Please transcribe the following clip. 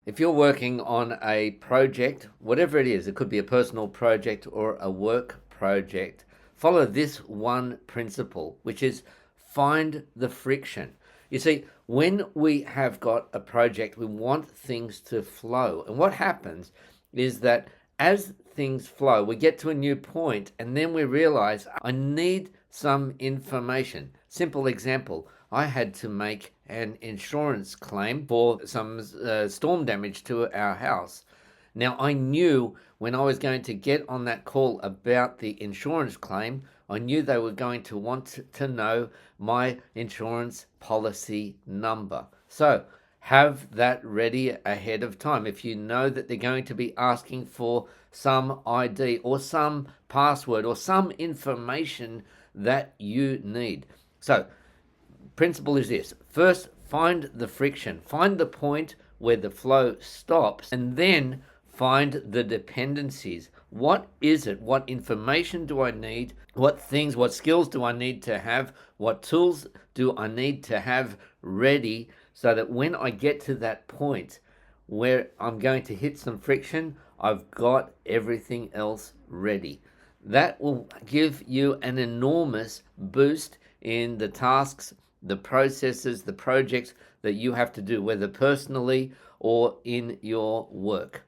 If you're working on a project, whatever it is, it could be a personal project or a work project, follow this one principle, which is find the friction. You see, when we have got a project, we want things to flow. And what happens is that as things flow, we get to a new point and then we realize I need some information. Simple example, I had to make an insurance claim for some storm damage to our house. Now, I knew when I was going to get on that call about the insurance claim, I knew they were going to want to know my insurance policy number. So, have that ready ahead of time. If you know that they're going to be asking for some ID or some password or some information that you need. So, principle is this: first, find the friction, find the point where the flow stops, and then find the dependencies. What is it? What information do I need? What things, what skills do I need to have? What tools do I need to have ready so that when I get to that point where I'm going to hit some friction, I've got everything else ready? That will give you an enormous boost in the tasks, the processes, the projects that you have to do, whether personally or in your work.